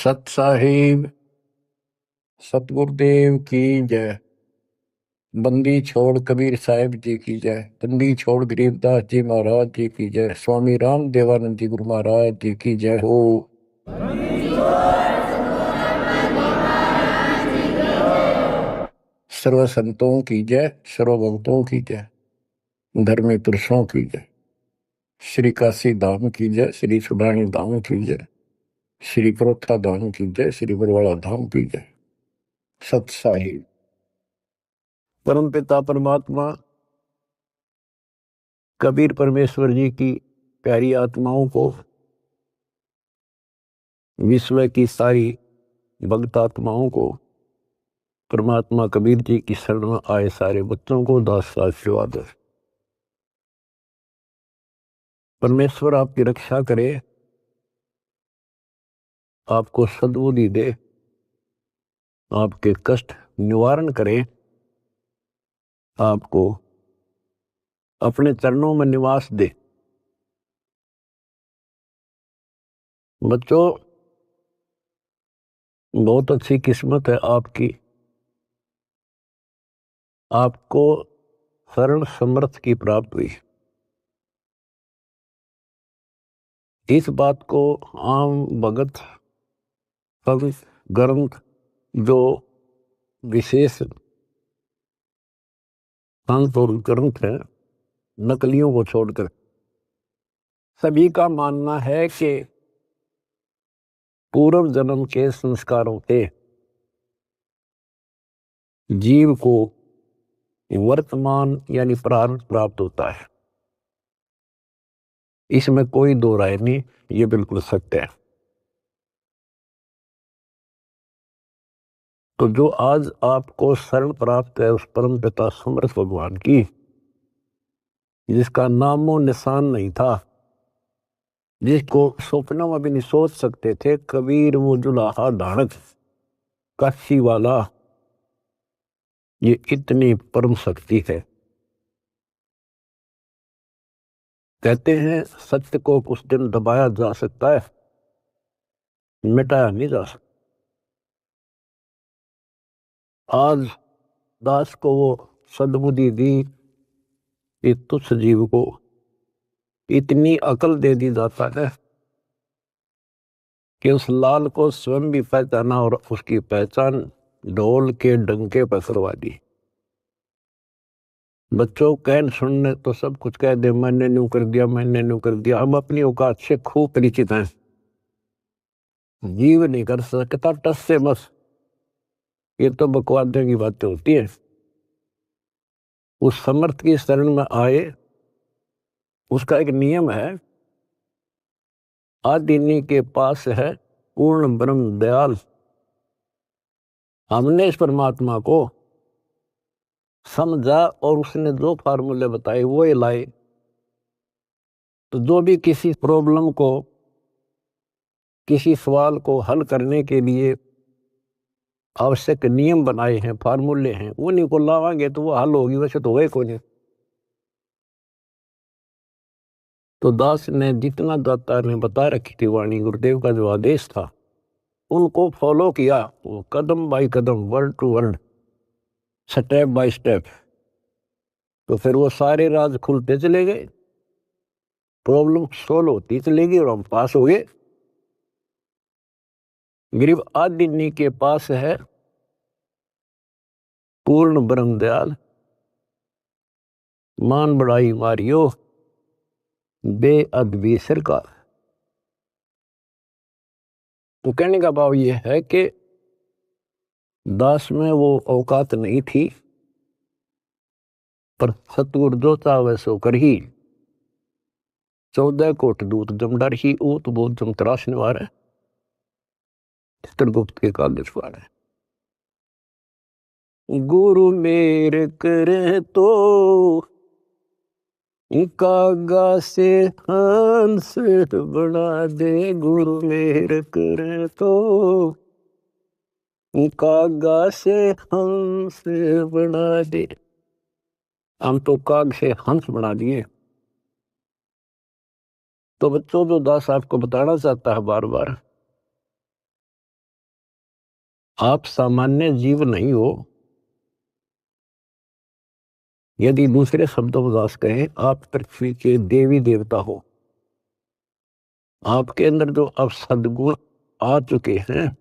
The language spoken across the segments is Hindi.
सत साहिब सतगुरुदेव की जय। बंदी छोड़ कबीर साहिब जी की जय। बंदी छोड़ गरीबदास जी महाराज जी की जय। स्वामी राम देवानंद जी गुरु महाराज जी की जय हो। सर्व संतों की जय, सर्व भक्तों की जय, धर्मी पुरुषों की जय। श्री काशी धाम की जय, श्री सुडानी धाम की जय, श्री प्रोथा धाम की जय, श्री बरवाड़ा धाम की जय। सत साहिब परम पिता परमात्मा कबीर परमेश्वर जी की प्यारी आत्माओं को, विश्व की सारी भक्त आत्माओं को, परमात्मा कबीर जी की शरण में आए सारे बच्चों को दास आशीर्वाद। परमेश्वर आपकी रक्षा करे, आपको सद्बुद्धि दे, आपके कष्ट निवारण करे, आपको अपने चरणों में निवास दे। बच्चों, बहुत अच्छी किस्मत है आपकी, आपको शरण समर्थ की प्राप्त हुई। इस बात को आम भगत संत ग्रंथ जो विशेष संत और ग्रंथ है, नकलियों को छोड़कर सभी का मानना है कि पूर्व जन्म के संस्कारों से जीव को वर्तमान यानी प्रारब्ध प्राप्त होता है। इसमें कोई दो राय नहीं, ये बिल्कुल सत्य है। तो जो आज आपको शरण प्राप्त है उस परम पिता समर्थ भगवान की, जिसका नामो निशान नहीं था, जिसको सपनों में भी नहीं सोच सकते थे, कबीर वो जुलाहा धानक काशी वाला, ये इतनी परम शक्ति है। कहते हैं सत्य को कुछ दिन दबाया जा सकता है, मिटाया नहीं जा सकता। आज दास को वो सद्बुद्धि दी कि तुच्छ जीव को इतनी अकल दे दी जाता है कि उस लाल को स्वयं भी पहचाना और उसकी पहचान ढोल के डंके पर करवा दी। बच्चों, कहन सुनने तो सब कुछ कह दे, मैंने न्यू कर दिया, मैंने न्यू कर दिया। हम अपनी औकात से खूब परिचित हैं, जीव नहीं कर सकता टस से बस, ये तो बकवादे की बातें होती है। उस समर्थ की शरण में आए, उसका एक नियम है, आदिनी के पास है पूर्ण ब्रह्म दयाल। हमने इस परमात्मा को समझा और उसने जो फार्मूले बताए वो ही लाए। तो जो भी किसी प्रॉब्लम को, किसी सवाल को हल करने के लिए आवश्यक नियम बनाए हैं, फार्मूले हैं, उन्हीं को लावांगे तो वो हल होगी, वैसे तो होगा कोई नहीं। तो दास ने जितना दाता ने बता रखी थी वाणी, गुरुदेव का जो आदेश था, उनको फॉलो किया, वो कदम बाय कदम, word to word, step by step. तो फिर वो सारे राज खुलते चले गए, प्रॉब्लम सोल्व होती चली गई और हम पास हो गए। गरीब आदिनी के पास है पूर्ण ब्रह्म दयाल, मान बढ़ाई मारियो बेअदबी सरकार। तो कहने का भाव ये है कि दास में वो औकात नहीं थी, पर सतगुरु जो चाहे सो कर ही। 14 कोट दूत जमडर ही ऊत बोध जम तराश निवार है, चित्रगुप्त के कागज पार है। गुरु मेरे करे तो कागा से हंस बना दे, गुरु मेरे करे तो कागा से हंस बना दे। हम तो काग से हंस बना दिए। तो बच्चों, जो दास आपको बताना चाहता है बार बार, आप सामान्य जीव नहीं हो। यदि दूसरे शब्दों में कहें, आप पृथ्वी के देवी देवता हो। आपके अंदर जो अब सद्गुण आ चुके हैं,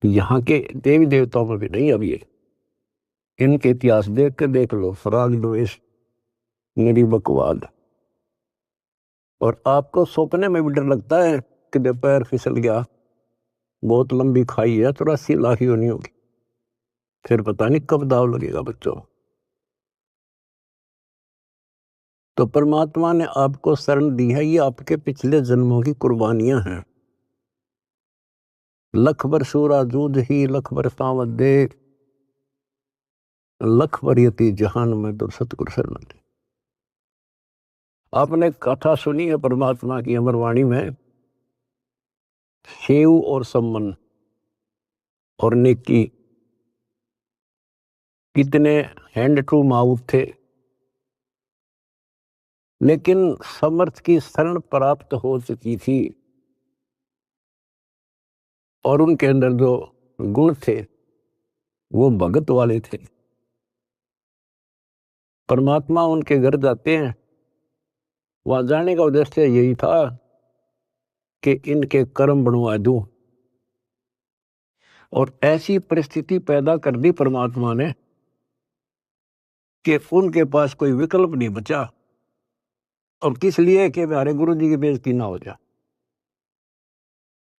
यहाँ के देवी देवताओं में भी नहीं। अब ये इनके इतिहास देख के देख लो, फराग द्वेष, निरीबकवाद। और आपको सपने में भी डर लगता है कि जब पैर फिसल गया, बहुत लंबी खाई है, 84 लाख ही होनी होगी, फिर पता नहीं कब दाव लगेगा बच्चों। तो परमात्मा ने आपको शरण दी है, ये आपके पिछले जन्मों की कुर्बानियां हैं। लख बर सूरा जूझ ही लख बर सावत दे, लख बर यति जहान में तो सतगुरु शरण दे। आपने कथा सुनी है परमात्मा की अमरवाणी में, सेव और सम्मन और नेकी कितने हैंड टू माउथ थे, लेकिन समर्थ की शरण प्राप्त हो चुकी थी और उनके अंदर जो गुण थे वो भगत वाले थे। परमात्मा उनके घर जाते हैं, वहां जाने का उद्देश्य यही था कि इनके कर्म बनवा दूं। और ऐसी परिस्थिति पैदा कर दी परमात्मा ने कि उनके पास कोई विकल्प नहीं बचा। और किस लिए? कि हमारे गुरु जी की बेइज्जती ना हो जाए।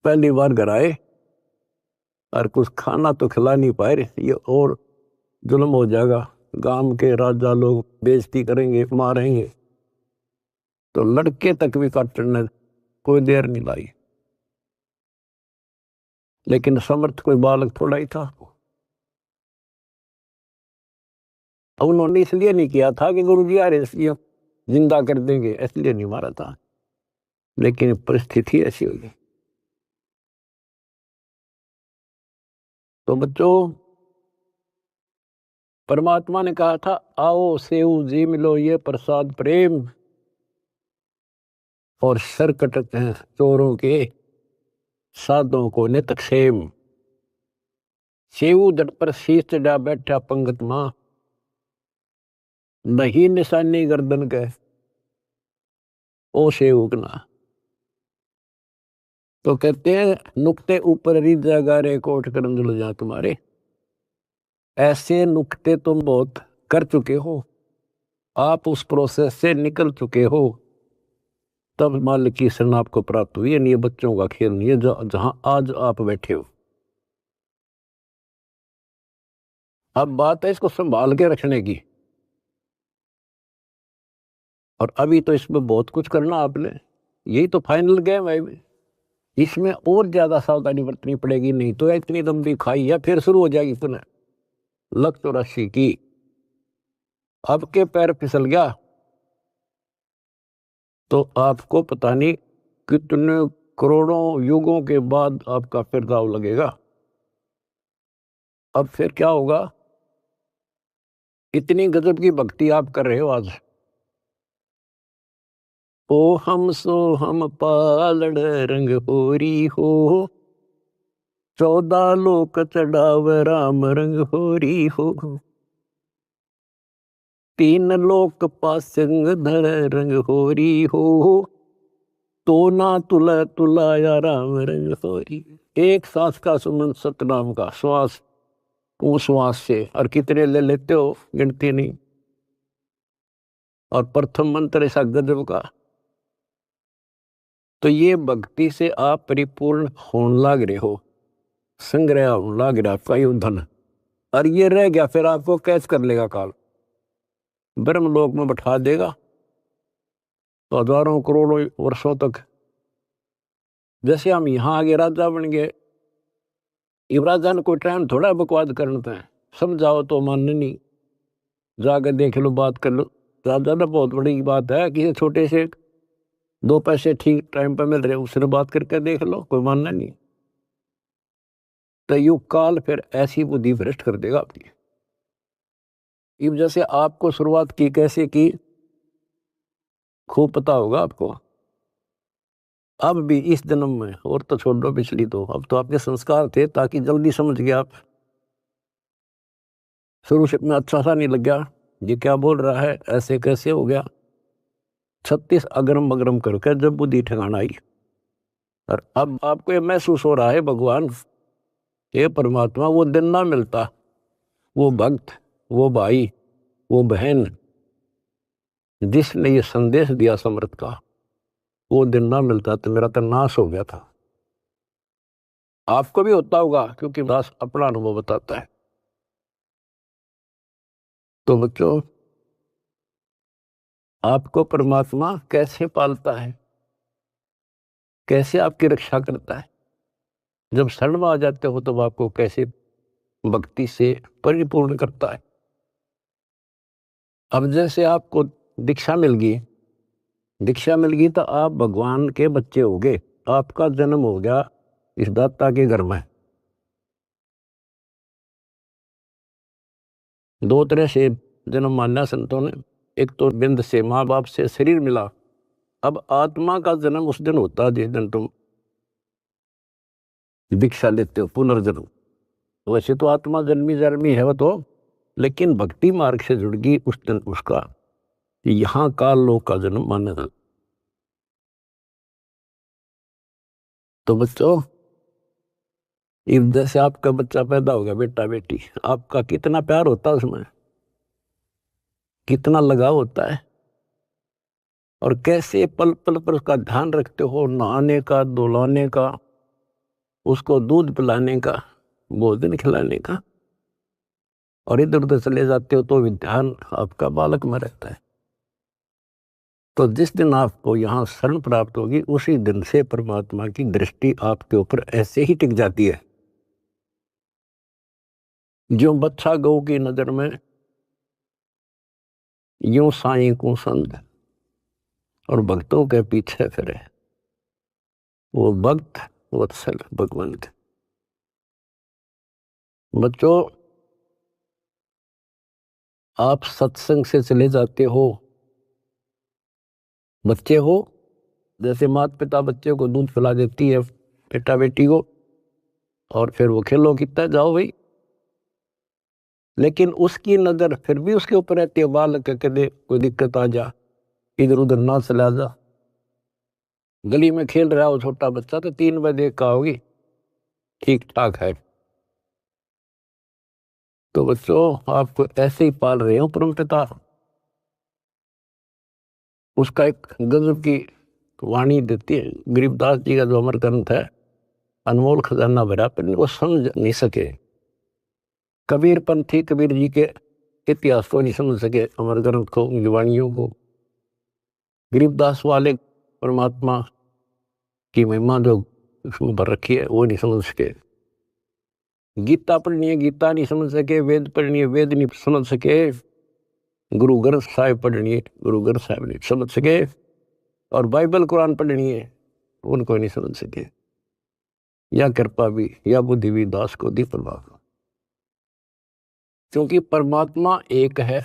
पहली बार घर आए और कुछ खाना तो खिला नहीं पाए, ये और जुल्म हो जाएगा, गांव के राजा लोग बेइज्जती करेंगे, मारेंगे। तो लड़के तक भी काटने कोई देर नहीं लाई। लेकिन समर्थ कोई बालक थोड़ा ही था। उन्होंने इसलिए नहीं किया था कि गुरु जी आ रहे इसलिए जिंदा कर देंगे, इसलिए नहीं मारा था, लेकिन परिस्थिति ऐसी हो गई। तो बच्चों, परमात्मा ने कहा था, आओ सेऊ जी मिलो ये प्रसाद प्रेम, और सर कटते हैं चोरों के, साधों को नित क्षेम। सेऊ दट पर शीश चढ़ा बैठा पंगत मां, नहीं निशानी गर्दन के, ओ सेवक ना। तो कहते हैं, नुक्ते ऊपर रिजा गारे कोट करम जुल जा तुम्हारे। ऐसे नुक्ते तुम बहुत कर चुके हो, आप उस प्रोसेस से निकल चुके हो, तब मालिक की शरण आपको प्राप्त हुई है। नहीं, ये बच्चों का खेल नहीं है जहां आज आप बैठे हो। अब बात है इसको संभाल के रखने की, और अभी तो इसमें बहुत कुछ करना आपने। यही तो फाइनल गेम है। इसमें और ज्यादा सावधानी बरतनी पड़ेगी, नहीं तो इतनी लंबी खाई है फिर शुरू हो जाएगी पुनः। लख 84 की, अब के पैर फिसल गया तो आपको पता नहीं कितने करोड़ों युगों के बाद आपका फिर दाव लगेगा। अब फिर क्या होगा? इतनी गजब की भक्ति आप कर रहे हो आज। ओ हम सो हम पालड़ रंग होरी हो, 14 लोक चढ़ाव राम रंग होरी हो, 3 लोक पासंग धर रंग होरी हो, तो ना तुला तुलाया राम रंग होरी। एक सांस का सुमन सतनाम का श्वास, उस श्वास से, और कितने ले लेते हो गिनती नहीं। और प्रथम मंत्र ऐसा गजब का। तो ये भक्ति से आप परिपूर्ण होने लग रहे हो, संग्रह होने लग रहा आपका ये धन। और ये रह गया फिर आपको कैच कर लेगा काल, ब्रह्मलोक में बैठा देगा, तो हजारों करोड़ों वर्षों तक। जैसे हम यहाँ आगे राजा बन गए, इब राजा ने कोई टाइम थोड़ा बकवाद करना है, समझाओ तो मानने नहीं, जाकर देख लो, बात कर लो। राजा ना बहुत बड़ी बात है, किसी छोटे से 2 पैसे ठीक टाइम पर मिल रहे, उसने बात करके देख लो, कोई मानना नहीं। तो युग काल फिर ऐसी बुद्धि भ्रष्ट कर देगा आपकी। इब जैसे आपको शुरुआत की कैसे की खूब पता होगा आपको। अब भी इस जन्म में, और तो छोड़ दो पिछली, तो अब तो आपके संस्कार थे ताकि जल्दी समझ गया आप। शुरू से में अच्छा सा नहीं लग गया, ये क्या बोल रहा है, ऐसे कैसे हो गया। 36 अगरम बगरम करके जब बुद्धि ठिकाना आई, और अब आपको ये महसूस हो रहा है भगवान, ये परमात्मा वो दिन ना मिलता, वो भक्त, वो भाई, वो बहन जिसने ये संदेश दिया समर्थ का, वो दिन ना मिलता तो मेरा तो नाश हो गया था। आपको भी होता होगा, क्योंकि दास अपना अनुभव बताता है। तो बच्चों, आपको परमात्मा कैसे पालता है, कैसे आपकी रक्षा करता है, जब शरण में आ जाते हो तब आपको कैसे भक्ति से परिपूर्ण करता है। अब जैसे आपको दीक्षा मिल गई, दीक्षा मिल गई तो आप भगवान के बच्चे हो गए, आपका जन्म हो गया इस दाता के घर में। दो तरह से जन्म माना संतों ने, एक तो बिंद से माँ बाप से शरीर मिला, अब आत्मा का जन्म उस दिन होता है जिस दिन तुम दीक्षा लेते हो, पुनर्जन्म। वैसे तो आत्मा जन्मी जन्मी है वो तो, लेकिन भक्ति मार्ग से जुड़ गई उस दिन उसका यहाँ काल लोक का जन्म माना था। तो बच्चों, इस जैसे आपका बच्चा पैदा होगा, बेटा बेटी, आपका कितना प्यार होता है उसमें, कितना लगाव होता है, और कैसे पल पल पर उसका ध्यान रखते हो, नहाने का, धुलाने का, उसको दूध पिलाने का, भोजन खिलाने का, और इधर उधर चले जाते हो तो भी ध्यान आपका बालक में रहता है। तो जिस दिन आपको यहाँ शरण प्राप्त होगी, उसी दिन से परमात्मा की दृष्टि आपके ऊपर ऐसे ही टिक जाती है। जो बच्चा गौ की नजर में यूं साईं को संग और भक्तों के पीछे फिरे, वो भक्त वत्सल भगवंत। बच्चों, आप सत्संग से चले जाते हो, बच्चे हो, जैसे माता पिता बच्चे को दूध पिला देती है, बेटा बेटी को, और फिर वो खेलो कितना जाओ भाई, लेकिन उसकी नजर फिर भी उसके ऊपर रहती है, बालक के दे कोई दिक्कत आ जा, इधर उधर ना चला जा। गली में खेल रहा हो छोटा बच्चा तो 3 बजे का होगी, ठीक ठाक है। तो बच्चों, आपको ऐसे ही पाल रहे हो परम पिता। उसका एक गजब की वाणी देती है, गरीबदास जी का जो अमर ग्रंथ है, अनमोल खजाना भरा, पर वो समझ नहीं सके। कबीर पंथी कबीर जी के इतिहास को नहीं समझ सके, अमर ग्रंथ को, उनकी वाणियों को। गरीबदास वाले परमात्मा की महिमा जो उसमें भर रखी है वो नहीं समझ सके। गीता पढ़नी है, गीता नहीं समझ सके। वेद पढ़नी है, वेद नहीं समझ सके। गुरु ग्रंथ साहिब पढ़नी है, गुरु ग्रंथ साहिब नहीं समझ सके। और बाइबल कुरान पढ़नी है, उनको नहीं समझ सके। या कृपा भी या बुद्धि भी दास को दी परमात्मा, क्योंकि परमात्मा एक है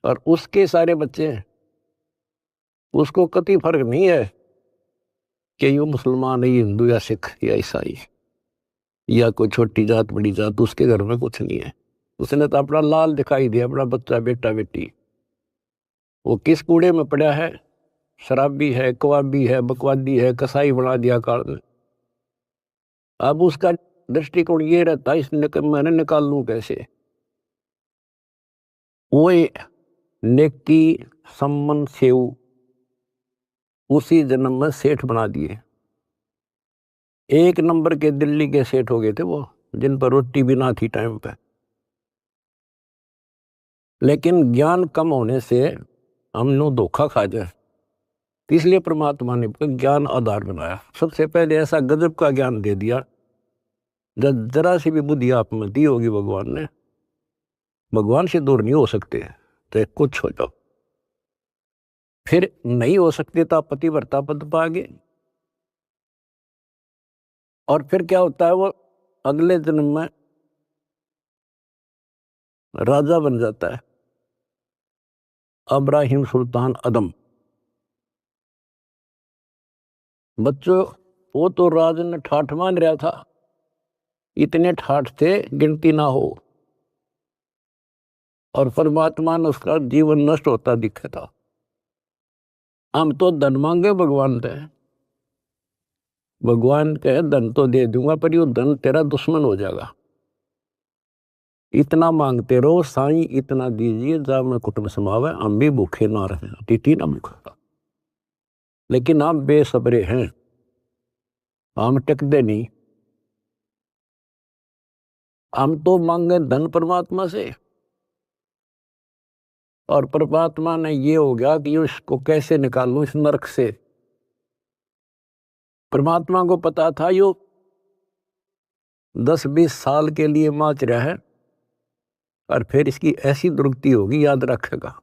और उसके सारे बच्चे हैं। उसको कति फर्क नहीं है कि ये मुसलमान है, ये हिंदू या सिख या ईसाई या कोई छोटी जात बड़ी जात, उसके घर में कुछ नहीं है। उसने तो अपना लाल दिखाई दिया, अपना बच्चा बेटा बेटी। वो किस कूड़े में पड़ा है, शराबी है, कबाबी है, बकवादी है, कसाई बना दिया काल में। अब उसका दृष्टिकोण ये रहता है, मैंने निकाल लूं कैसे। वो नेकी सम्मन सेव उसी जन्म में सेठ बना दिए। 1 नंबर के दिल्ली के सेठ हो गए थे वो, जिन पर रोटी भी ना थी टाइम पे। लेकिन ज्ञान कम होने से हमने धोखा खा जाए, इसलिए परमात्मा ने ज्ञान आधार बनाया। सबसे पहले ऐसा गजब का ज्ञान दे दिया, जब जरा सी भी बुद्धि आप में दी होगी भगवान ने, भगवान से दूर नहीं हो सकते, तो कुछ हो जाओ। फिर नहीं हो सकते तो आप पतिव्रता पद पाओगे। और फिर क्या होता है, वो अगले जन्म में राजा बन जाता है, अब्राहिम सुल्तान अदम। बच्चों वो तो राजन ठाठ मान रहा था, इतने ठाठ थे गिनती ना हो, और परमात्मा ने उसका जीवन नष्ट होता दिखा था। हम तो धन मांगे भगवान से, भगवान कहे धन तो दे दूंगा पर यो धन तेरा दुश्मन हो जाएगा, इतना मांगते रहो साईं इतना दीजिए जा मैं कुटुंब समावे, हम भी भूखे ना रहे, अतिथि ना भूखा। लेकिन हम बेसब्रे हैं, हम टिकते नहीं, हम तो मांगे धन परमात्मा से, और परमात्मा ने ये हो गया कि इसको कैसे निकालूं इस नरक से। परमात्मा को पता था यो 10-20 साल के लिए माच रहा है, और फिर इसकी ऐसी दुर्गति होगी याद रखेगा।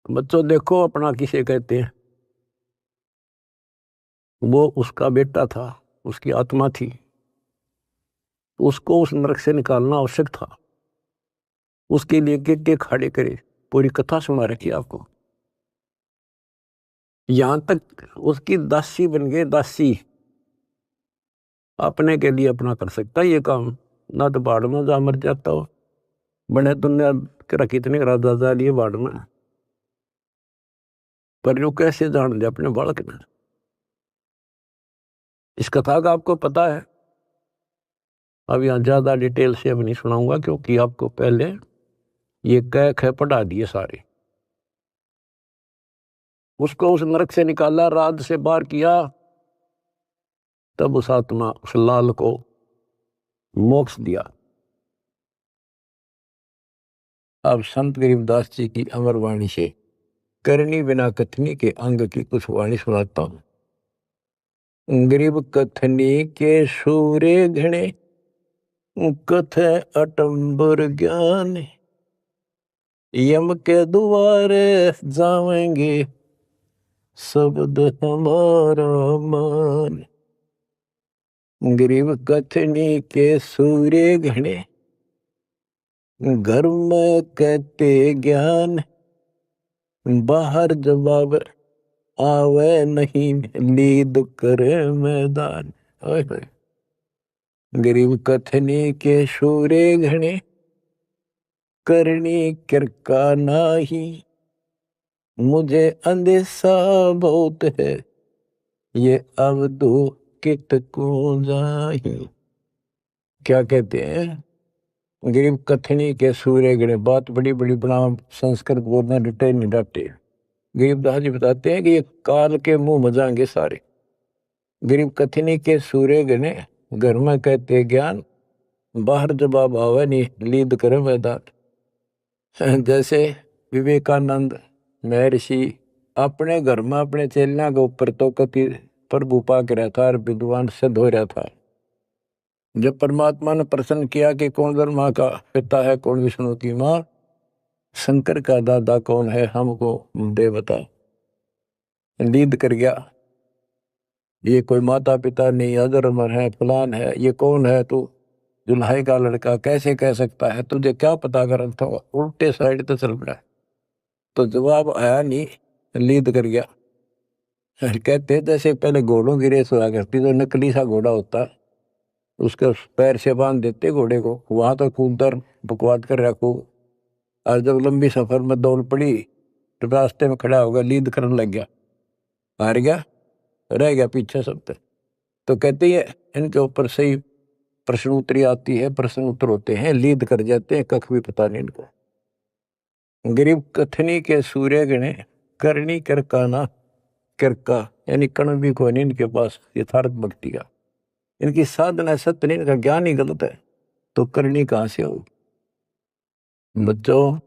बच्चों देखो अपना किसे कहते हैं, वो उसका बेटा था, उसकी आत्मा थी, उसको उस नरक से निकालना आवश्यक था, उसके लिए के खड़े करे, पूरी कथा सुना रखी आपको। यहां तक उसकी दासी बन गए, दासी अपने के लिए अपना कर सकता ये काम, ना तो बाढ़ में जा मर जाता हो, बने दुनिया के कितने राजा जा लिए बाढ़ में, पर जो कैसे जान दे अपने बालक ने। इस कथा का आपको पता है, अब यहाँ ज्यादा डिटेल से अब नहीं सुनाऊंगा, क्योंकि आपको पहले ये कह ख पढ़ा दिए सारे। उसको उस नरक से निकाला, राज से बाहर किया, तब उस आत्मा उस लाल को मोक्ष दिया। अब संत गरीबदास जी की अमर वाणी से करनी बिना कथनी के अंग की कुछ वाणी सुनाता हूं। गरीब कथनी के सूरे घने, कथ अटंबर ज्ञान, यम के द्वारे जावेंगे शब्द हमारा मान। गरीब कथनी के सूर्य घने, घर में कहते ज्ञान, बाहर जवाब आवे नहीं लीद करे मैदान। गरीब कथनी के सूर्य घने, करनी किरका नाही, मुझे अंदेशा बहुत है, ये अब दो कित को जाही। क्या कहते हैं, गरीब कथनी के सूर्य गणे, बात बड़ी बड़ी बना संस्कृत बोलना डटे नहीं डटे। गरीबदास जी बताते हैं कि ये काल के मुंह मजाएंगे सारे। गरीब कथनी के सूर्य गणे, घर में कहते ज्ञान, बाहर जवाब आवे नहीं लीद करे मैदान। जैसे विवेकानंद महर्षि अपने घर में अपने चेलियां के ऊपर तो कति प्रभु पा के रहता और विद्वान सिद्ध हो रहा था। जब परमात्मा ने प्रश्न किया कि कौन ब्रह्मा का पिता है, कौन विष्णु की मां, शंकर का दादा कौन है, हमको दे बता। लीद कर गया, ये कोई माता पिता नहीं, अधर्मर है, फलान है, ये कौन है तू, दुल्हाई का लड़का कैसे कह सकता है, तुझे क्या पता कर था, उल्टे साइड तो चल पड़ा। तो जवाब आया नहीं, लीद कर गया। कहते जैसे पहले घोड़ों की रेस हुआ करती, तो नकली सा घोड़ा होता, उसके पैर से बांध देते घोड़े को, वहां तो कूदर बकवाद कर रखो, और जब लंबी सफर में दौड़ पड़ी तो रास्ते में खड़ा होगा, लीद करने लग गया, हार गया, रह गया पीछे सब तक। तो कहते हैं इनके ऊपर सही प्रश्न उत्तरी आती है, प्रश्न उत्तर होते हैं, लीद कर जाते हैं, कख भी पता नहीं इनको। गरीब कथनी के सूर्य गणे, करनी करकाना, किरका यानी कण भी कोई नहीं इनके पास यथार्थ भक्ति का, इनकी साधना सत्य नहीं, इनका ज्ञान ही गलत है, तो करनी कहां से होगी। बच्चों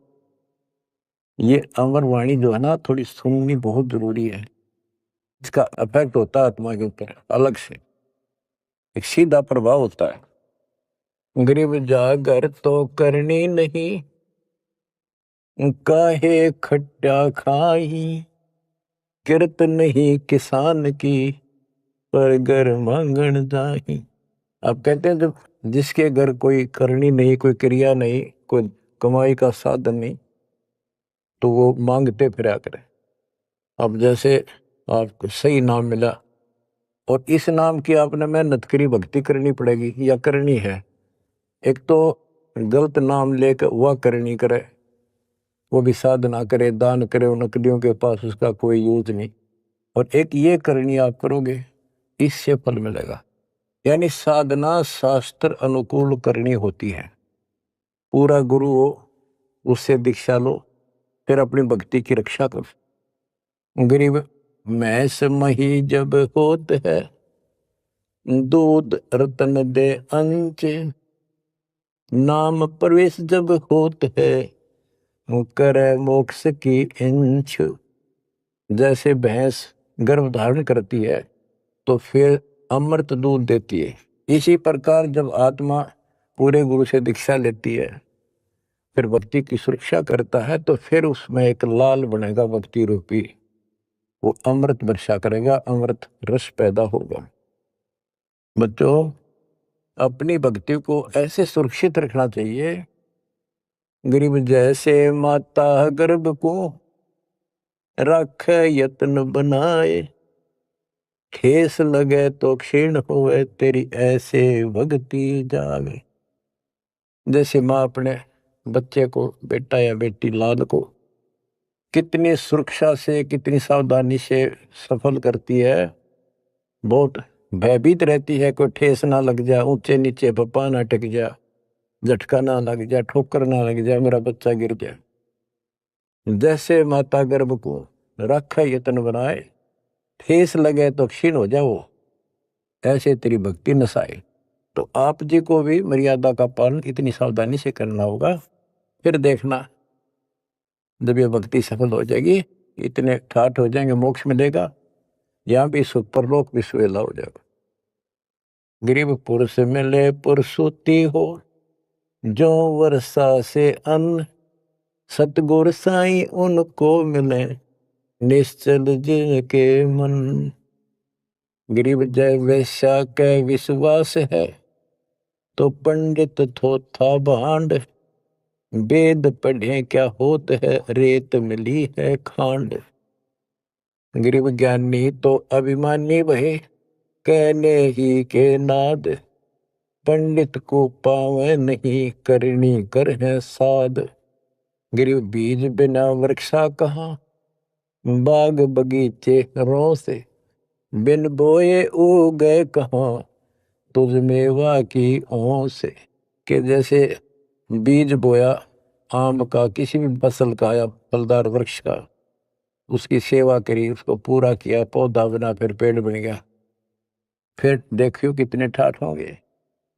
ये अमर वाणी जो है ना, थोड़ी सुननी बहुत जरूरी है, इसका इफेक्ट होता है आत्मा के ऊपर अलग से, एक सीधा प्रभाव होता है। गरीब जागर तो करनी नहीं, काहे खट्टा खाई, किरत नहीं किसान की, पर घर मांगन जाही। आप कहते हैं जब जिसके घर कोई करनी नहीं, कोई क्रिया नहीं, कोई कमाई का साधन नहीं, तो वो मांगते फिरा करे। अब जैसे आपको सही नाम मिला, और इस नाम की आपने मेहनत करी, भक्ति करनी पड़ेगी या करनी है। एक तो गलत नाम लेकर वह करनी करे, वो भी साधना करे, दान करे नकलियों के पास, उसका कोई यूज नहीं। और एक ये करनी आप करोगे, इससे फल मिलेगा। यानी साधना शास्त्र अनुकूल करनी होती है। पूरा गुरु हो, उससे दीक्षा लो, फिर अपनी भक्ति की रक्षा करो। गरीब मैस मही जब होत है, दूध रतन दे अंच, नाम प्रवेश जब होत है, करे मोक्ष की इंच। जैसे भैंस गर्भ धारण करती है तो फिर अमृत दूध देती है, इसी प्रकार जब आत्मा पूरे गुरु से दीक्षा लेती है, फिर भक्ति की सुरक्षा करता है, तो फिर उसमें एक लाल बनेगा भक्ति रूपी, वो अमृत वर्षा करेगा, अमृत रस पैदा होगा। बच्चों, अपनी भक्ति को ऐसे सुरक्षित रखना चाहिए। गरीब जैसे माता गर्भ को रख यत्न बनाए, ठेस लगे तो क्षीण होवे, तेरी ऐसे भक्ति जागे। जैसे माँ अपने बच्चे को, बेटा या बेटी लाल को कितनी सुरक्षा से, कितनी सावधानी से सफल करती है, बहुत भयभीत रहती है, कोई ठेस ना लग जाए, ऊंचे नीचे पप्पा ना अटक जाए, झटका ना लग जाए, ठोकर ना लग जाए, मेरा बच्चा गिर जाए। जैसे माता गर्भ को रखा यत्न बनाए, ठेस लगे तो क्षीण हो जाओ, ऐसे तेरी भक्ति नसाए। तो आप जी को भी मर्यादा का पालन इतनी सावधानी से करना होगा। फिर देखना, जब ये भक्ति सफल हो जाएगी, इतने ठाठ हो जाएंगे, मोक्ष मिलेगा, यहाँ भी परलोक भी सुहेला हो जाएगा। गरीब पुरुष मिले पुरसुती हो, जो वर्षा से अन्न, सतगुर साई उनको मिले, निश्चल जिनके मन। गरीब जय वैश्या के विश्वास है, तो पंडित थोथा भांड, वेद पढ़े क्या होत है, रेत मिली है खांड। गरीब ज्ञानी तो अभिमानी वहे, कहने ही के नाद, पंडित को पावे नहीं, करनी कर है साध। गरीब बीज बिना वृक्षा कहाँ, बाग बगीचे रो से, बिन बोए उगे कहाँ, तुझ मेवा की ओं से। कि जैसे बीज बोया आम का, किसी भी फसल का या फलदार वृक्ष का, उसकी सेवा करी, उसको पूरा किया, पौधा बना, फिर पेड़ बन गया, फिर देखियो कितने ठाठ होंगे।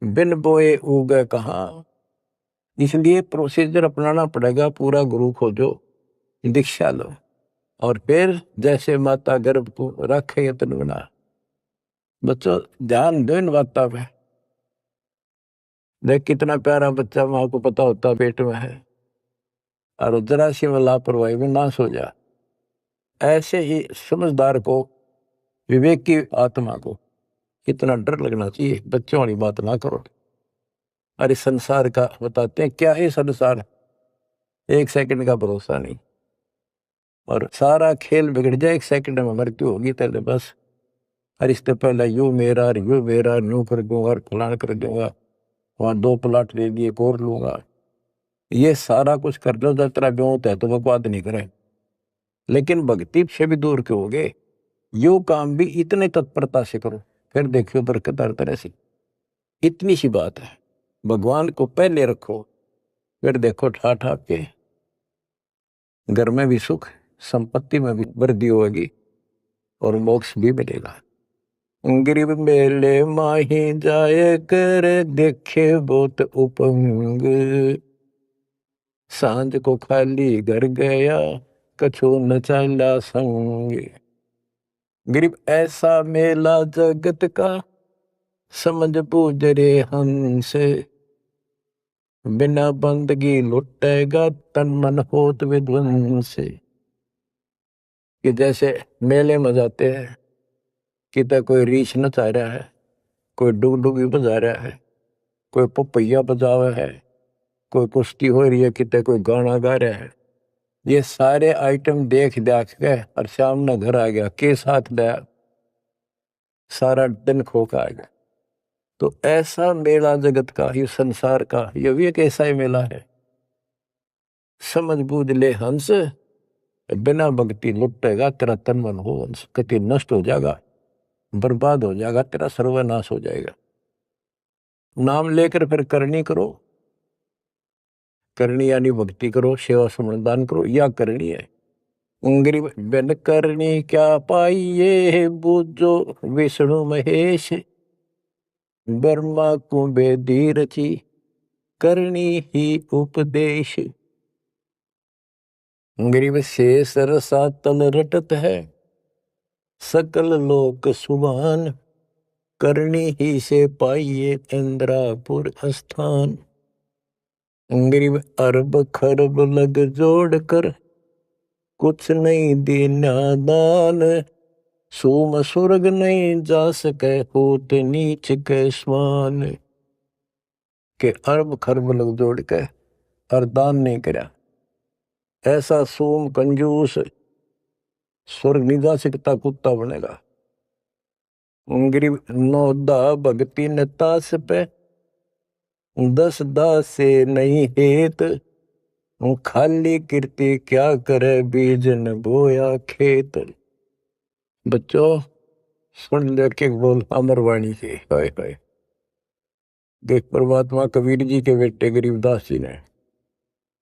बिन बोए उगे कहाँ, इसलिए प्रोसीजर अपनाना पड़ेगा। पूरा गुरु खोजो, दीक्षा लो, और फिर जैसे माता गर्भ को रखे यत्न बना। बच्चों, ध्यान दो इन बातों पे। देख कितना प्यारा बच्चा, माँ को पता होता पेट में है, और जरा सी में लापरवाही में नाश हो जा। ऐसे ही समझदार को, विवेक की आत्मा को कितना डर लगना चाहिए। बच्चों वाली बात ना करो। अरे संसार का बताते हैं, क्या है संसार, एक सेकंड का भरोसा नहीं, और सारा खेल बिगड़ जाए, एक सेकंड में मृत्यु होगी तेरे बस। अरे इससे पहले यू मेरा यूं कर दूंगा, और फलान कर दूंगा, वहां 2 प्लाट ले लिए, एक और लूंगा। ये सारा कुछ कर लो, जब तेरा ब्योत है तो बकवाद नहीं करे, लेकिन भक्ति से भी दूर क्यों हो गए। यो काम भी इतने तत्परता से करो, फिर देखियो बरकत हर तरह से। इतनी सी बात है, भगवान को पहले रखो, फिर देखो ठाठ आपके घर में भी सुख, संपत्ति में भी वृद्धि होगी, और मोक्ष भी मिलेगा। गरीब मेले माही जाए कर, देखे बहुत उपंग, सांझ को खाली घर गया, कछु न चला संग। गरीब ऐसा मेला जगत का, समझ बूझ रे हंस, बिना बंदगी लुटेगा, तन मन होत विध्वंस। कि जैसे मेले में जाते हैं, कितना कोई रीछ नचा रहा है, कोई डुगडुगी बजा रहा है, कोई पपैया बजा रहा है, कोई कुश्ती हो रही है, कितने कोई गाना गा रहा है, ये सारे आइटम देख देख के और शाम न घर आ गया के साथ लाया, सारा दिन खो का आ गया। तो ऐसा मेला जगत का, ये संसार का, ये भी एक ऐसा ही मेला है। समझ बूझ ले हंस, बिना भक्ति लुटेगा तेरा तन मन हो हंस, कति नष्ट हो जाएगा, बर्बाद हो जाएगा, तेरा सर्वनाश हो जाएगा। नाम लेकर फिर करनी करो, करनी यानी भक्ति करो, सेवा समर्दान करो, या करनी है। गरीब बिन करनी क्या पाइये, बूझो विष्णु महेश, ब्रह्मा को बेदी रची, करनी ही उपदेश। गरीब शेष रसातल रटत है, सकल लोक सुभान, करनी ही से पाइये इंद्रापुर स्थान। गरीब अरब खरब लग जोड़ कर, कुछ नहीं देना दान, सोम स्वर्ग नहीं जा सके, होत नीच के समान। के अरब खरब लग जोड़ के और दान नहीं करा, ऐसा सोम कंजूस स्वर्ग नहीं जा सकता, कुत्ता बनेगा। गरीब नौदा भक्ति न तास पे, 10 दास से नहीं हेत, खाली कीर्ति क्या करे, बीज न बोया खेत। बच्चों सुन ले के बोल अमरवाणी के, हाय हाय। देख परमात्मा कबीर जी के बेटे गरीबदास जी ने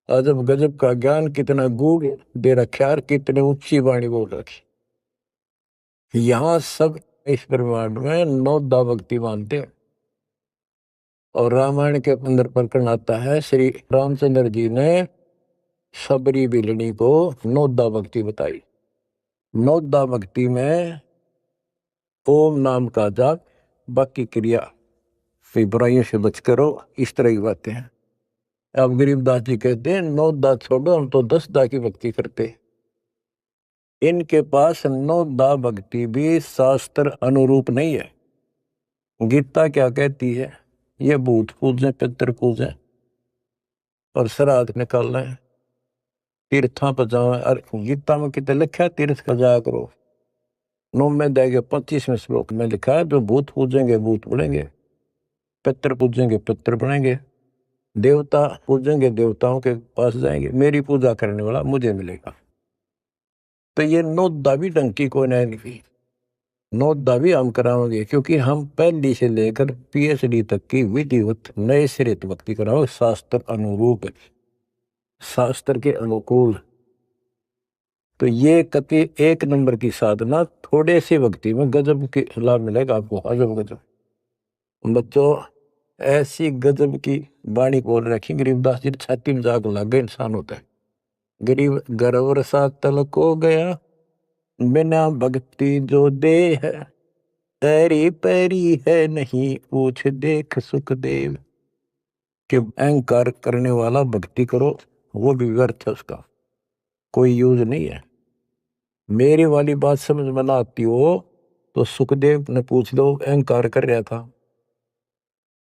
अजब गजब का ज्ञान कितना गूढ़ दे रखा है, कितने ऊंची वाणी बोल रखी। यहाँ सब इस ब्रह्मांड में 9 दा भक्ति मानते हैं। और रामायण के अंदर प्रकरण आता है, श्री रामचंद्र जी ने सबरी बिलनी को 9 दा भक्ति बताई। 9 दा भक्ति में ओम नाम का जाप, बाकी क्रिया, फिर बुराइयों से बच करो, इस तरह की बातें हैं। अब गरीबदास जी कहते हैं 9 दा छोड़ो, हम तो 10 दा की भक्ति करते। इनके पास 9 दा भक्ति भी शास्त्र अनुरूप नहीं है। गीता क्या कहती है, ये भूत पूजें, पितर पूजें और श्राद्ध निकालना है, तीर्था पर जाओ। और गीता में कितने लिखा है तीर्थ का जाया करो। 9वें अध्याय के 25वें श्लोक में लिखा है, जो भूत पूजेंगे भूत बढ़ेंगे, पितर पूजेंगे पितर बढ़ेंगे, देवता पूजेंगे देवताओं के पास जाएंगे, मेरी पूजा करने वाला मुझे मिलेगा। तो ये 9 दा भी डंकी को नहीं, 9 दा भी हम कराओगे, क्योंकि हम पहली से लेकर PhD तक की विधिवत नए सिरे भक्ति कराओ, शास्त्र अनुरूप, शास्त्र के अनुकूल। तो ये कति 1 नंबर की साधना, थोड़े से भक्ति में गजब के लाभ मिलेगा आपको, अजब गजब। बच्चों ऐसी गजब की वाणी बोल रखी, गरीबदास जी छाती में जाग लग गए, इंसान होता है। गरीब गर्व सा तल को गया, बिना भक्ति जो दे है, तेरी पैरी है नहीं पूछ देख सुखदेव। कि अहंकार करने वाला भक्ति करो, वो भी व्यर्थ है, उसका कोई यूज नहीं है। मेरी वाली बात समझ में ना आती हो तो सुखदेव ने पूछ लो, अहंकार कर रहा था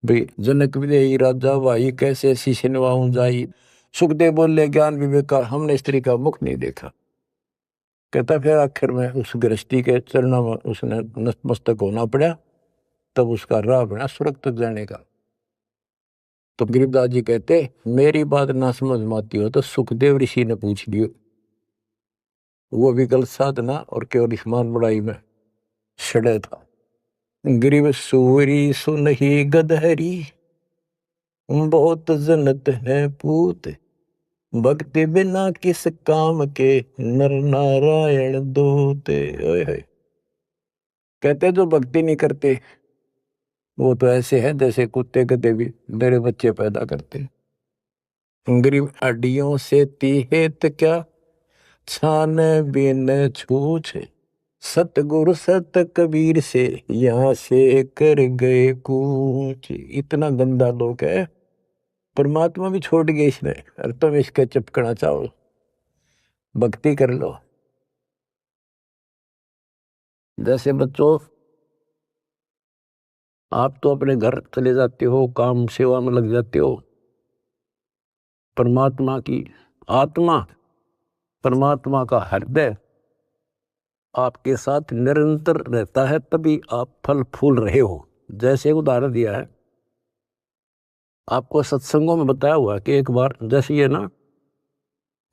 भाई, जनक विदेही राजा भाई कैसे शीशे निभाऊं जाई। सुखदेव बोले, ज्ञान विवेक का हमने स्त्री का मुख नहीं देखा। कहता फिर आखिर में उस गृहस्थी के चरणों में उसने नतमस्तक होना पड़ा, तब उसका राह बना स्वर्ग तक जाने का। तो गरीबदास जी कहते, मेरी बात ना समझ में आती हो तो सुखदेव ऋषि ने पूछ लियो, वो भी गलत साधना और केवल ईमान बड़ाई में सड़े था। गरीब सूरी सुनही गदहरी, बहुत जनत है पूत, भक्ति बिना किस काम के, नर नारायण दूत। ओए होए। कहते जो भक्ति नहीं करते वो तो ऐसे है जैसे कुत्ते गधे भी मेरे बच्चे पैदा करते। गरीब अड्डियों से तीहेत क्या, छान बिन छूछ, सतगुरु सत कबीर से यहाँ से कर गए कूच। इतना गंदा लोग है, परमात्मा भी छोड़ गए इसने, और तुम इसके चिपकना चाहो, भक्ति कर लो। जैसे बच्चों आप तो अपने घर चले जाते हो, काम सेवा में लग जाते हो, परमात्मा की आत्मा परमात्मा का हृदय आपके साथ निरंतर रहता है, तभी आप फल फूल रहे हो। जैसे उदाहरण दिया है आपको, सत्संगों में बताया हुआ कि एक बार जैसे ये ना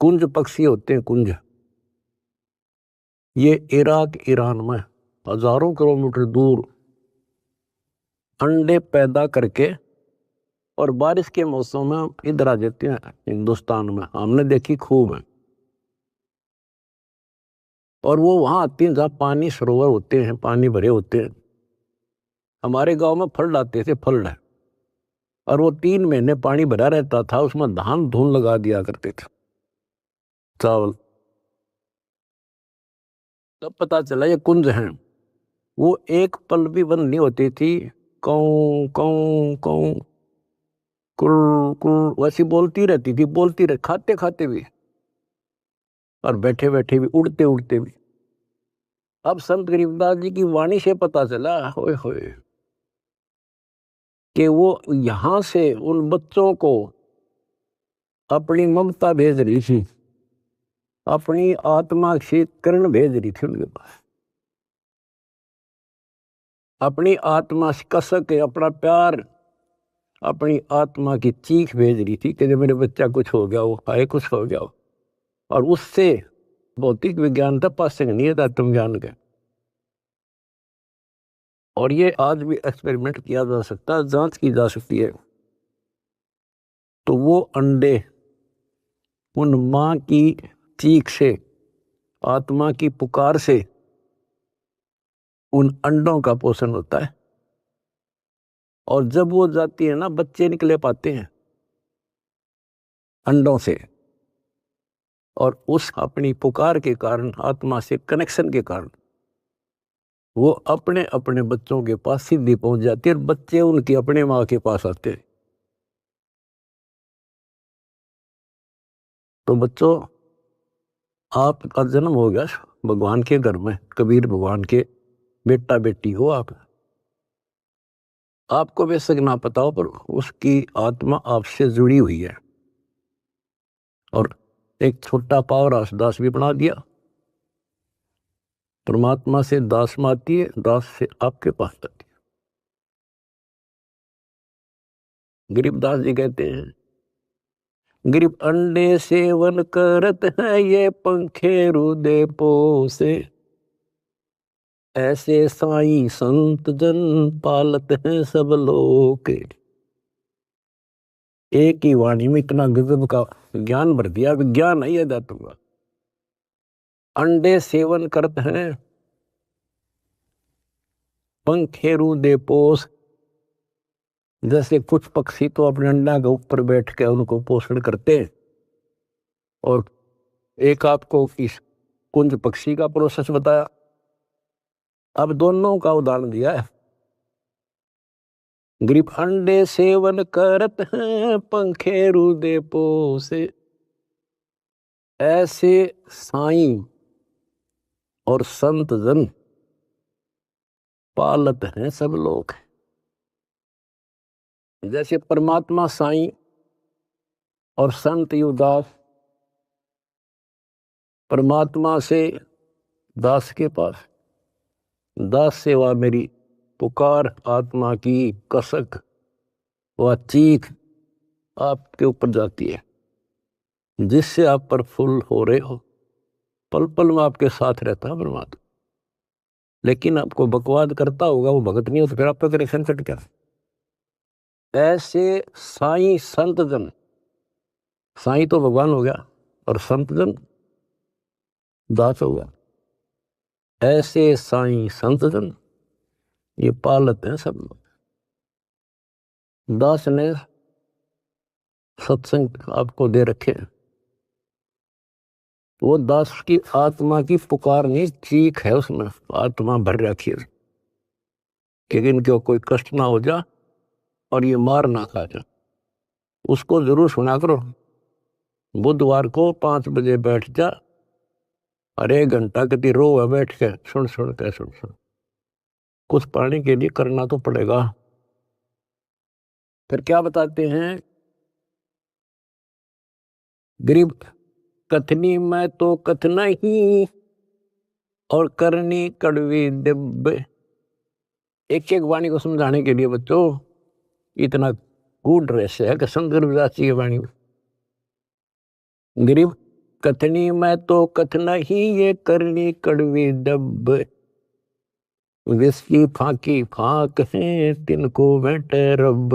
कुंज पक्षी होते हैं, कुंज, ये इराक ईरान में हजारों किलोमीटर दूर अंडे पैदा करके और बारिश के मौसम में इधर आ जाते हैं हिंदुस्तान में, हमने देखी खूब है। और वो वहां आती हैं जहाँ पानी सरोवर होते हैं, पानी भरे होते हैं। हमारे गांव में फल लाते थे, फल है, और वो 3 महीने पानी भरा रहता था, उसमें धान धून लगा दिया करते थे, चावल। तब पता चला ये कुंज हैं। वो एक पल भी बंद नहीं होती थी, कौं कौं कौं कुर कुर वैसी बोलती रहती थी, बोलती रह, खाते खाते भी और बैठे बैठे भी, उड़ते उड़ते भी। अब संत गरीबदास जी की वाणी से पता चला, होए होए, कि वो यहां से उन बच्चों को अपनी ममता भेज रही थी, अपनी आत्मा से किरण भेज रही थी उनके पास, अपनी आत्मा से कसक के अपना प्यार, अपनी आत्मा की चीख भेज रही थी कि मेरे बच्चा कुछ हो गया हो, हाय कुछ हो गया हो। और उससे भौतिक विज्ञान था, पासिंग नहीं था तुम ज्ञान के। और ये आज भी एक्सपेरिमेंट किया जा सकता है, जांच की जा सकती है। तो वो अंडे उन माँ की चीख से, आत्मा की पुकार से उन अंडों का पोषण होता है। और जब वो जाती है ना, बच्चे निकले पाते हैं अंडों से, और उस अपनी पुकार के कारण, आत्मा से कनेक्शन के कारण, वो अपने अपने बच्चों के पास सीधी पहुंच जाती है, और बच्चे उनकी अपने माँ के पास आते हैं। तो बच्चों, आपका जन्म हो गया भगवान के घर में, कबीर भगवान के बेटा बेटी हो आप। आपको बेशक ना पता हो, पर उसकी आत्मा आपसे जुड़ी हुई है। और एक छोटा पावरास दास भी बना दिया। परमात्मा से दास में आती है, दास से आपके पास आती है। गरीबदास जी कहते हैं, गरीब अंडे सेवन करत है, ये पंखे रुदे पोसे, ऐसे साईं संत जन पालत हैं सब लोग। एक ही वाणी में इतना गजब का ज्ञान भर दिया, विज्ञान है यह दातुगा। अंडे सेवन करते हैं, पंखे रुदे पोस, जैसे कुछ पक्षी तो अपने अंडा के ऊपर बैठ के उनको पोषण करते हैं। और एक आपको इस कुंज पक्षी का प्रोसेस बताया, अब दोनों का उदाहरण दिया है। गरीब अंडे सेवन करत हैं, पंखे रुदे पोसे, ऐसे साईं और संत जन पालत हैं सब लोग। जैसे परमात्मा साईं और संत युवदास परमात्मा से दास के पास, दास सेवा मेरी पुकार, आत्मा की कसक व चीख आपके ऊपर जाती है, जिससे आप प्रफुल्ल हो रहे हो। पल पल में आपके साथ रहता है परमात्मा। लेकिन आपको बकवाद करता होगा, वो भगत नहीं हो, तो फिर आपका कनेक्शन कट गया। ऐसे साईं संत जन, साईं तो भगवान हो गया और संत जन दास हो गया। ऐसे साईं संत जन ये पालत हैं सब लोग। दास ने सत्संग आपको दे रखे हैं, वो दास की आत्मा की पुकार नहीं, चीख है उसमें, आत्मा भर रखी है कि इनको कोई कष्ट ना हो जा और ये मार ना खा जा। उसको जरूर सुना करो। बुधवार को 5 बजे बैठ जा और 1 घंटा कति रो है बैठ के, सुन सुन के, सुन सुन। कुछ पाने के लिए करना तो पड़ेगा। फिर क्या बताते हैं, गरीब कथनी मैं तो कथना ही और करनी कड़वी दिब्ब। एक एक वाणी को समझाने के लिए बच्चों इतना गूढ़ रहस्य है कि शंकर विदास जी की वाणी में गरीब कथनी मैं तो कथना ही ये करनी कड़वी दब। विस्की फाकी फाक है तिनको बैठे रब।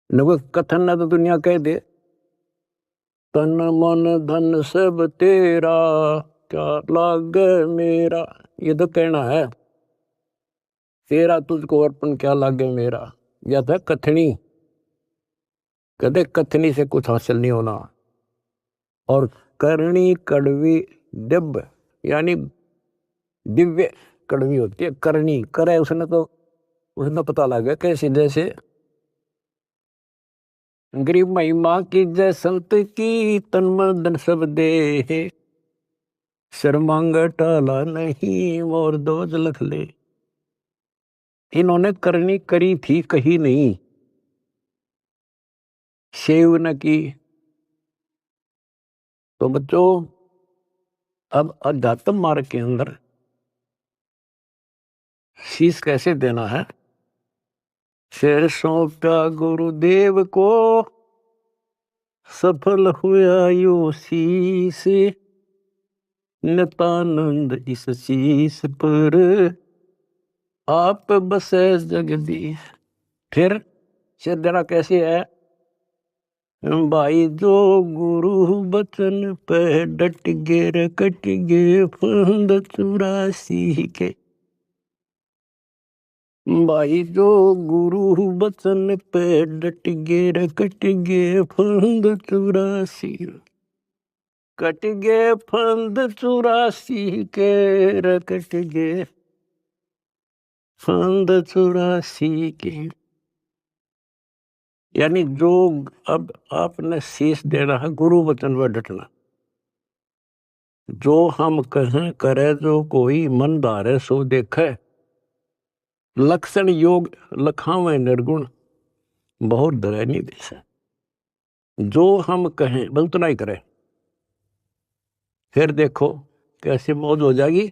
न कथन ना तो दुनिया कह दे तन मन धन सब तेरा क्या लाग मेरा। ये तो कहना है तेरा तुझको अर्पण क्या लागे मेरा। या था कथनी कदे कथनी से कुछ हासिल नहीं होना। और करनी कड़वी दिव्य यानी दिव्य कड़वी होती है। करनी करे उसने पता लगा कैसे जैसे गरीब महिमा की जय संत की तन मन धन सब दे। शर्मांग टाला नहीं और दोज लख ले। इन्होंने करनी करी थी कही नहीं सेव न की। तो बच्चों अब अध्यात्म मार्ग के अंदर शीश कैसे देना है। शेर सौंपा गुरुदेव को सफल हुआ यो शीश। नितानंद इस शीश पर आप बसे जगदीश। फिर शेर देना कैसे है। भाई जो गुरु बचन पे डट गे कट गे फंद 84 के। भाई जो गुरु बचन पे डट गे कट गे फंद 84। कट गे फंद 84 के कट गे फंद 84 के। यानी जो अब आपने शीश देना है गुरु वचन पर डटना। जो हम कहें करे जो कोई मन धारे सो देखे। लक्षण योग लखावे निर्गुण बहुत डरे नहीं दिशा। जो हम कहें बस उतना ही करें फिर देखो कैसे मौज हो जाएगी।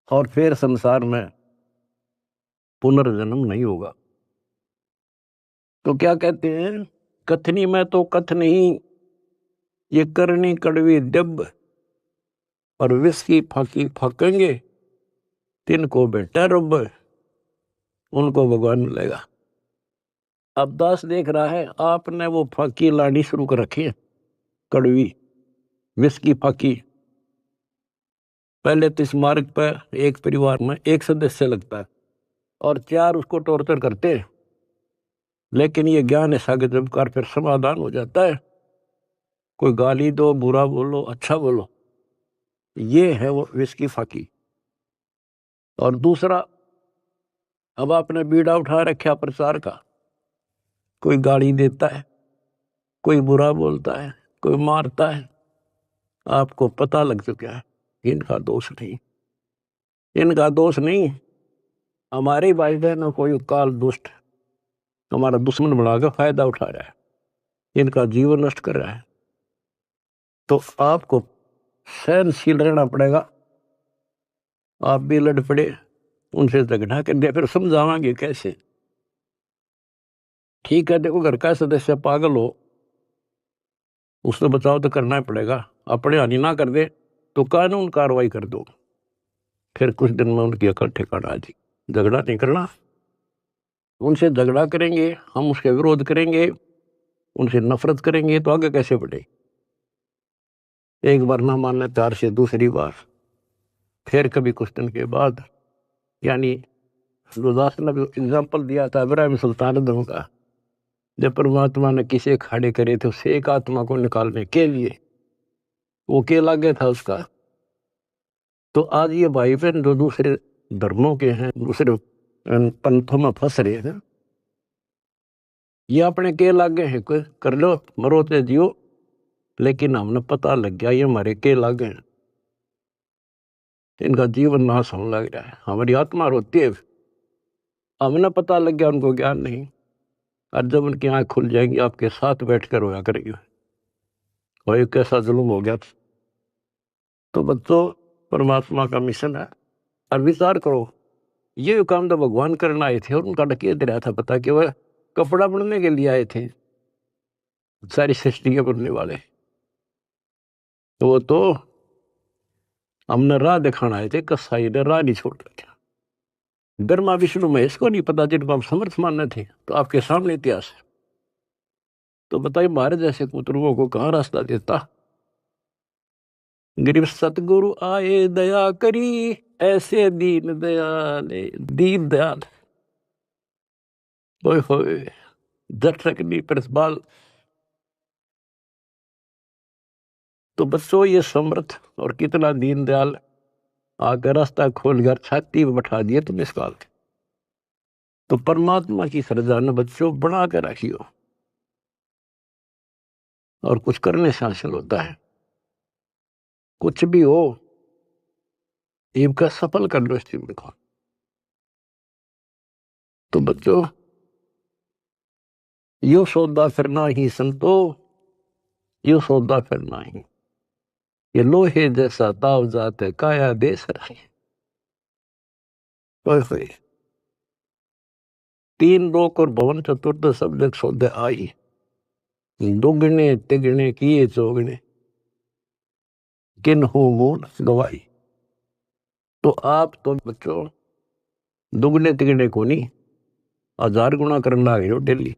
और फिर संसार में पुनर्जन्म नहीं होगा। तो क्या कहते हैं कथनी में तो कथ नहीं ये करनी कड़वी दब। और विष की फाकी फाकेंगे तिनको बेटा रब। उनको भगवान मिलेगा। अब दास देख रहा है आपने वो फाकी लानी शुरू कर रखी है कड़वी विष की फाकी। पहले तो इस मार्ग पर एक परिवार में एक सदस्य लगता है और 4 उसको टॉर्चर करते हैं। लेकिन ये ज्ञान ऐसा जब कर फिर समाधान हो जाता है। कोई गाली दो बुरा बोलो अच्छा बोलो ये है वो विष की फाकी। और दूसरा अब आपने बीड़ा उठा रखा प्रचार का। कोई गाली देता है कोई बुरा बोलता है कोई मारता है। आपको पता लग चुका है इनका दोष नहीं। इनका दोष नहीं हमारी भाई बहनों कोई काल दुष्ट हमारा दुश्मन बनाकर फायदा उठा रहा है। इनका जीवन नष्ट कर रहा है। तो आपको सहनशील रहना पड़ेगा। आप भी लड़ पड़े उनसे झगड़ा कर दिया फिर समझावांगे कैसे। ठीक है देखो घर का सदस्य पागल हो उससे बचाव तो करना ही पड़ेगा। अपने हानि ना कर दे तो कानून कार्रवाई कर दो। फिर कुछ दिन में उनकी अकल ठिकाना आ जाएगी। झगड़ा नहीं करना। उनसे झगड़ा करेंगे हम उसके विरोध करेंगे उनसे नफरत करेंगे तो आगे कैसे बढ़े। एक बार ना मानने 4 से दूसरी बार फिर कभी कुछ दिन के बाद। यानी गुरदास ने भी एग्जाम्पल दिया था इब्राहिम सुल्तान का। जब परमात्मा ने किसे खड़े करे थे उसे एक आत्मा को निकालने के लिए वो के लागे था उसका। तो आज ये भाई बहन जो दूसरे धर्मों के हैं दूसरे पंथों में फंस रहे हैं ये अपने के लागे हैं कोई कर लो मरो ते जियो। लेकिन हमने पता लग गया ये हमारे के लागे हैं। इनका जीवन नाश होने लग रहा है। हमारी आत्मा रोती है हमने पता लग गया उनको ज्ञान नहीं। और जब उनकी आंख खुल जाएंगी आपके साथ बैठकर रोया करेंगे, और ये कैसा जुल्म हो गया। तो बच्चों, परमात्मा का मिशन है। और विचार करो, ये काम तो भगवान करना आए थे और उनका डकिया दे रहा था, पता कि वह कपड़ा बुनने के लिए आए थे, सारी सृष्टि के बनने वाले। तो वो तो हमने राह दिखाना आए थे, कसाई ने राह नहीं छोड़ रखा। ब्रह्मा विष्णु महेश को नहीं पता, जिनको हम समर्थ मानने थे, तो आपके सामने इतिहास है। तो बताइए, हमारे जैसे कुतरुओं को कहाँ रास्ता देता। गरीब सतगुरु आए दया करी, ऐसे दीन दयाल, दीन दयाल, ओए होए, दर्शकनी प्रतिपाल। तो बच्चों, ये समर्थ और कितना दीन दयाल आकर रास्ता खोल कर छाती में बैठा दिए तुम इस काल के। तो परमात्मा की श्रद्धा न बच्चों बना कर रखियो, और कुछ करने से हासिल होता है। कुछ भी हो, इनका सफल कर लो इस चीज को। तो बच्चों, यो सौदा फिरना ही संतो, यो सौदा फिरना ही, ये लोहे जैसा ताव जात है, काया देश रहे। ओए होए, तीन लोक और भवन चतुर्थ सब जग सौदे आई, दुगने तिगने किए चौगने, किन हो मूल गवाई। तो आप तो बच्चों दुगने तिगने को नहीं, 1000 गुना करना लगे हो डेली,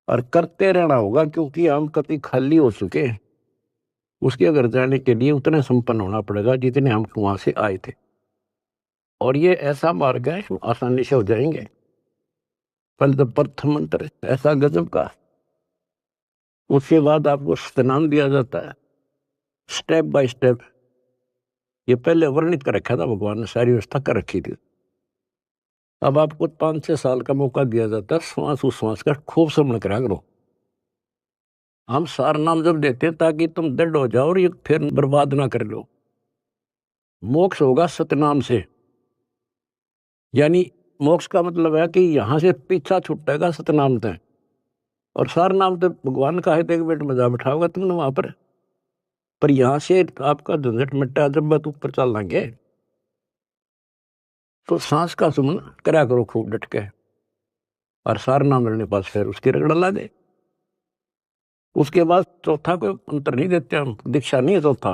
और करते रहना होगा, क्योंकि हम कभी खाली हो चुके हैं। उसके अगर जाने के लिए उतने संपन्न होना पड़ेगा जितने हम वहां से आए थे। और ये ऐसा मार्ग है, आसानी से हो जाएंगे। पहले तो प्रथम मंत्र ऐसा गजब का, उसके बाद आपको सतनाम दिया जाता है स्टेप बाय स्टेप। ये पहले वर्णित कर रखा था भगवान ने, सारी व्यवस्था कर रखी थी। अब आपको 5-6 साल का मौका दिया जाता है, श्वास उश्वास का खूब समझ करा करो। हम सार नाम जब देते हैं ताकि तुम दृढ़ हो जाओ और ये फिर बर्बाद ना कर लो। मोक्ष होगा सतनाम से, यानी मोक्ष का मतलब है कि यहां से पीछा छुटेगा सतनाम तक। और सार नाम तो भगवान का है, एक मिनट में जा बैठाओगा तुमने वहां पर यहां से आपका झंझट मिट्टा जब बात ऊपर चल लेंगे। तो सांस का सुमन करा करो खूब डट के, और सार नाम मिलने पास फिर उसकी रगड़ ला दे। उसके बाद चौथा कोई अंतर नहीं देते हम, दीक्षा नहीं है चौथा।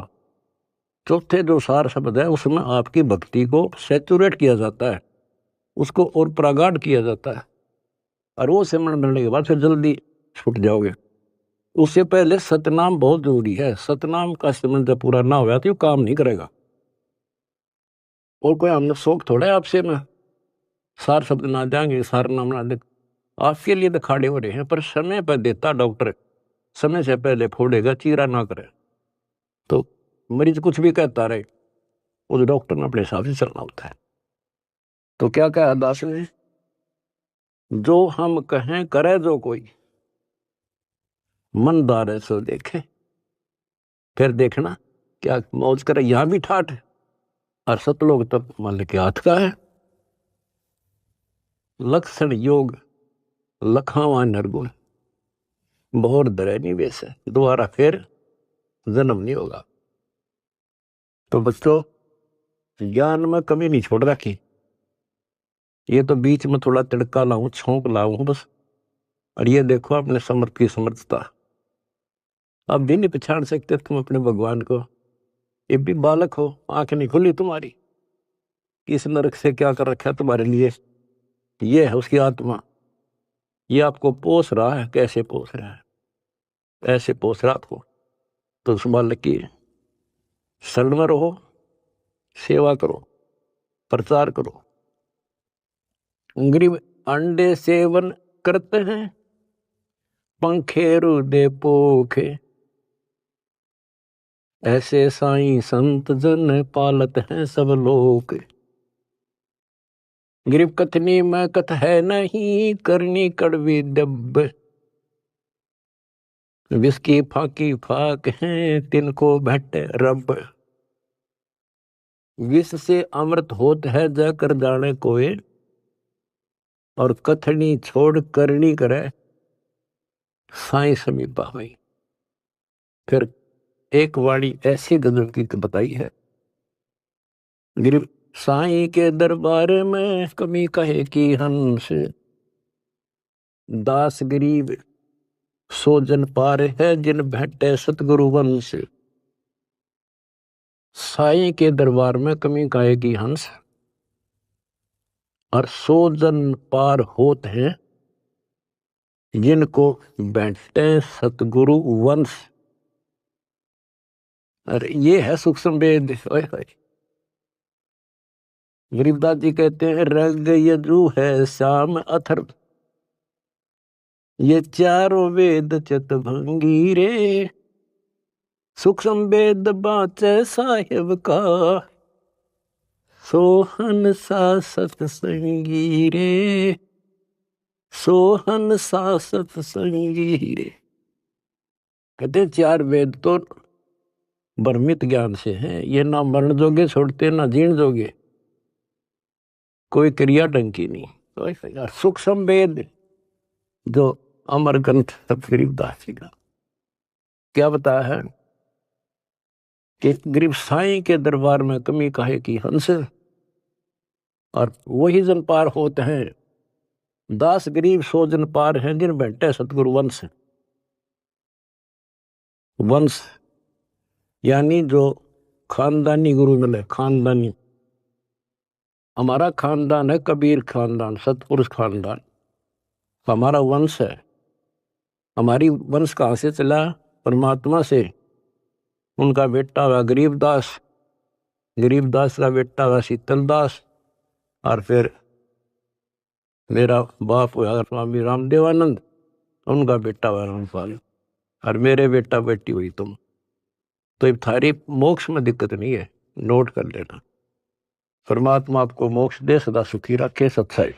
चौथे जो सार शब्द है उसमें आपकी भक्ति को सैचुरेट किया जाता है, उसको और प्रगाढ़ किया जाता है, और वो सिमरन मिलने के बाद फिर जल्दी छूट जाओगे। उससे पहले सतनाम बहुत जरूरी है। सतनाम का सिमरन जब पूरा ना होगा तो काम नहीं करेगा। और कोई हमने शौक थोड़ा है आपसे में सार शब्द ना जाएंगे, सार नाम ना दे। आपके लिए तो खाड़े हो रहे हैं, पर समय पर देता डॉक्टर, समय से पहले फोड़ेगा, चीरा ना करे। तो मरीज कुछ भी कहता रहे, उस डॉक्टर ने अपने हिसाब से चलना होता है। तो क्या कहा दास ने, जो हम कहें करे जो कोई, मन दारे सो देखे। फिर देखना क्या मौज करे, यहां भी ठाठ है, और सतलोक तब मान के हाथ का है। लक्षण योग लखावा नरगुण, बहुत दरे नहीं वैसे, दोबारा फिर जन्म नहीं होगा। तो बच्चों, ज्ञान में कमी नहीं छोड़ रखी। ये तो बीच में थोड़ा तिड़का लाऊं, छौंक लाऊं बस। और ये देखो अपने समर्थ की समर्थता, अब भी नहीं पहचान सकते तुम अपने भगवान को। ये भी बालक हो, आंख नहीं खुली तुम्हारी, किस नरक से क्या कर रखा है तुम्हारे लिए। ये है उसकी आत्मा, ये आपको पोस रहा है। कैसे पोस रहा है, ऐसे पोस रहा आपको। तो उस बालक की शरण में रहो, सेवा करो, प्रचार करो। गरीब अंडे सेवन करते हैं, पंखेरु दे पोखे, ऐसे साईं संत जन पालत हैं सब लोग। गरीब कथनी में कथ है नहीं, करनी कड़वी दब, विस्की फाकी फाक हैं, तिनको भट्ट रब। विष से अमृत होत है, जाकर जाने कोई, और कथनी छोड़ करनी करे साई समीपा हुई। फिर एक वाणी ऐसी गजल की बताई है, गिर साई के दरबार में कमी कहे की हंस, दास गरीब सो जन पार है जिन भेंटे सतगुरु वंश। साई के दरबार में कमी कहे की हंस, और सो जन पार होत हैं जिनको बैठे सतगुरु वंश। अरे ये है सूक्ष्म वेद। गरीबदास जी कहते हैं रग यजु है श्याम अथर्व, ये चारों वेद चितभंगी रे, सूक्ष्म वेद बाचे साहिब का, सोहन सा सतसंगी रे, सोहन सा सतसंगी रे। कहते चार वेद तो भ्रमित ज्ञान से हैं, ये ना मरण जोगे छोड़ते ना जीण जोगे, कोई क्रिया ढंग की नहीं। तो सूक्ष्म वेद जो अमर ग्रंथ गरीबदास जी का क्या बताया है कि गरीब साईं के दरबार में कमी काहे की हंस, और वही जन पार होते हैं, दास गरीब सो जन पार हैं जिन बैठे सतगुरु वंश। वंश यानी जो खानदानी गुरु मिले, खानदानी। हमारा खानदान है कबीर खानदान, सतपुरुष खानदान, हमारा वंश है। हमारी वंश कहाँ से चला? परमात्मा से। उनका बेटा हुआ गरीबदास, गरीबदास का बेटा हुआ शीतलदास, और फिर मेरा बाप हुआ स्वामी रामदेवानंद, उनका बेटा हुआ रामपाल, और मेरे बेटा बेटी हुई तुम। तो अब थारी मोक्ष में दिक्कत नहीं है, नोट कर लेना। परमात्मा आपको मोक्ष दे, सदा सुखी रखे। सत्संग।